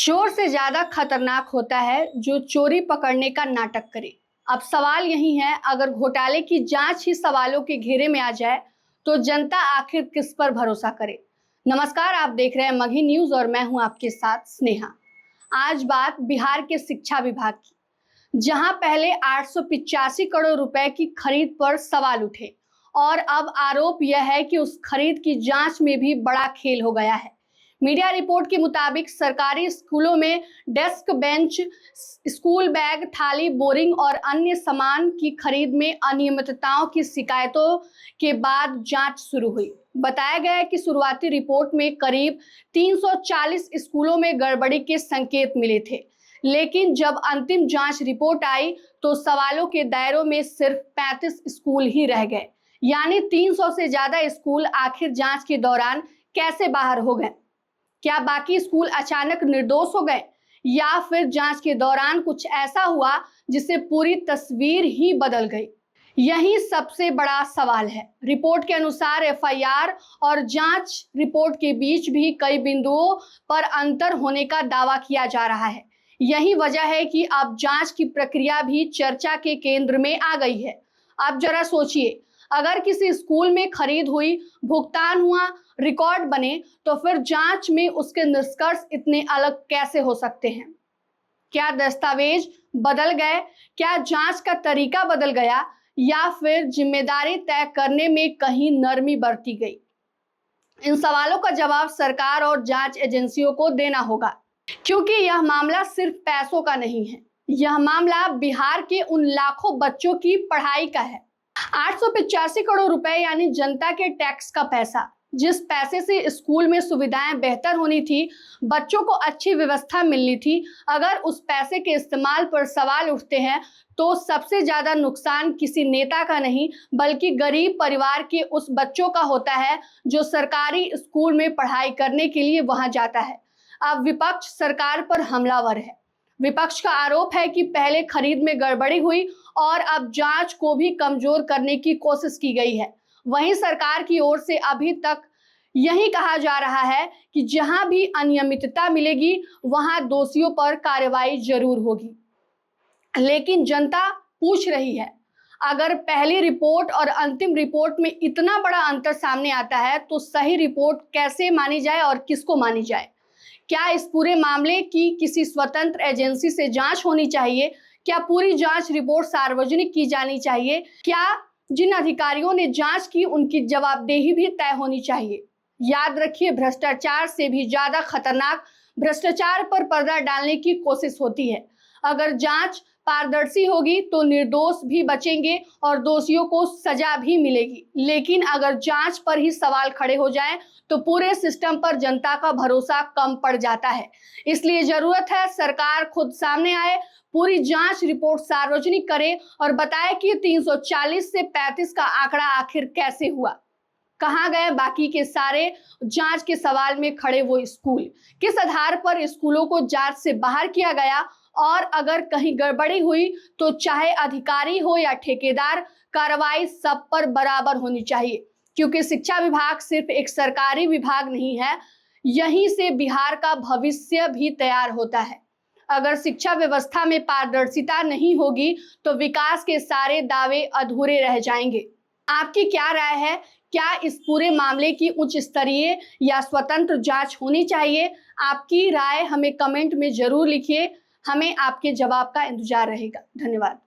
चोर से ज्यादा खतरनाक होता है जो चोरी पकड़ने का नाटक करे। अब सवाल यही है, अगर घोटाले की जांच ही सवालों के घेरे में आ जाए तो जनता आखिर किस पर भरोसा करे। नमस्कार, आप देख रहे हैं मगही न्यूज और मैं हूं आपके साथ स्नेहा। आज बात बिहार के शिक्षा विभाग की, जहां पहले 885 करोड़ रुपए की खरीद पर सवाल उठे और अब आरोप यह है कि उस खरीद की जांच में भी बड़ा खेल हो गया है। मीडिया रिपोर्ट के मुताबिक सरकारी स्कूलों में डेस्क, बेंच, स्कूल बैग, थाली, बोरिंग और अन्य सामान की खरीद में अनियमितताओं की शिकायतों के बाद जांच शुरू हुई। बताया गया है कि शुरुआती रिपोर्ट में करीब 340 स्कूलों में गड़बड़ी के संकेत मिले थे, लेकिन जब अंतिम जांच रिपोर्ट आई तो सवालों के दायरों में सिर्फ 35 स्कूल ही रह गए। यानी 300 से ज्यादा स्कूल आखिर जांच के दौरान कैसे बाहर हो गए? क्या बाकी स्कूल अचानक निर्दोष हो गए या फिर जांच के दौरान कुछ ऐसा हुआ जिससे पूरी तस्वीर ही बदल गई? यही सबसे बड़ा सवाल है। रिपोर्ट के अनुसार एफआईआर और जांच रिपोर्ट के बीच भी कई बिंदुओं पर अंतर होने का दावा किया जा रहा है। यही वजह है कि अब जांच की प्रक्रिया भी चर्चा के केंद्र में आ गई है। आप जरा सोचिए, अगर किसी स्कूल में खरीद हुई, भुगतान हुआ, रिकॉर्ड बने, तो फिर जांच में उसके निष्कर्ष इतने अलग कैसे हो सकते हैं? क्या दस्तावेज बदल गए? क्या जांच का तरीका बदल गया या फिर जिम्मेदारी तय करने में कहीं नरमी बरती गई? इन सवालों का जवाब सरकार और जांच एजेंसियों को देना होगा, क्योंकि यह मामला सिर्फ पैसों का नहीं है। यह मामला बिहार के उन लाखों बच्चों की पढ़ाई का है। 885 करोड़ रुपए यानी जनता के टैक्स का पैसा, जिस पैसे से स्कूल में सुविधाएं बेहतर होनी थी, बच्चों को अच्छी व्यवस्था मिलनी थी, अगर उस पैसे के इस्तेमाल पर सवाल उठते हैं तो सबसे ज्यादा नुकसान किसी नेता का नहीं बल्कि गरीब परिवार के उस बच्चों का होता है जो सरकारी स्कूल में पढ़ाई करने के लिए वहां जाता है। अब विपक्ष सरकार पर हमलावर है। विपक्ष का आरोप है कि पहले खरीद में गड़बड़ी हुई और अब जांच को भी कमजोर करने की कोशिश की गई है। वहीं सरकार की ओर से अभी तक यही कहा जा रहा है कि जहां भी अनियमितता मिलेगी वहां दोषियों पर कार्रवाई जरूर होगी। लेकिन जनता पूछ रही है, अगर पहली रिपोर्ट और अंतिम रिपोर्ट में इतना बड़ा अंतर सामने आता है तो सही रिपोर्ट कैसे मानी जाए और किसको मानी जाए? क्या इस पूरे मामले की किसी स्वतंत्र एजेंसी से जांच होनी चाहिए? क्या पूरी जांच रिपोर्ट सार्वजनिक की जानी चाहिए? क्या जिन अधिकारियों ने जांच की उनकी जवाबदेही भी तय होनी चाहिए? याद रखिए, भ्रष्टाचार से भी ज्यादा खतरनाक भ्रष्टाचार पर पर्दा डालने की कोशिश होती है। अगर जांच पारदर्शी होगी तो निर्दोष भी बचेंगे और दोषियों को सजा भी मिलेगी। लेकिन अगर जांच पर ही सवाल खड़े हो जाएं तो पूरे सिस्टम पर जनता का भरोसा कम पड़ जाता है। इसलिए जरूरत है सरकार खुद सामने आए, पूरी जांच रिपोर्ट सार्वजनिक करे और बताए कि 340 से 35 का आंकड़ा आखिर कैसे हुआ। कहां गए बाकी के सारे जांच के सवाल में खड़े वो स्कूल? किस आधार पर स्कूलों को जांच से बाहर किया गया? और अगर कहीं गड़बड़ी हुई तो चाहे अधिकारी हो या ठेकेदार, कार्रवाई सब पर बराबर होनी चाहिए, क्योंकि शिक्षा विभाग सिर्फ एक सरकारी विभाग नहीं है, यहीं से बिहार का भविष्य भी तैयार होता है। अगर शिक्षा व्यवस्था में पारदर्शिता नहीं होगी तो विकास के सारे दावे अधूरे रह जाएंगे। आपकी क्या राय है? क्या इस पूरे मामले की उच्च स्तरीय या स्वतंत्र जांच होनी चाहिए? आपकी राय हमें कमेंट में जरूर लिखिए, हमें आपके जवाब का इंतजार रहेगा। धन्यवाद।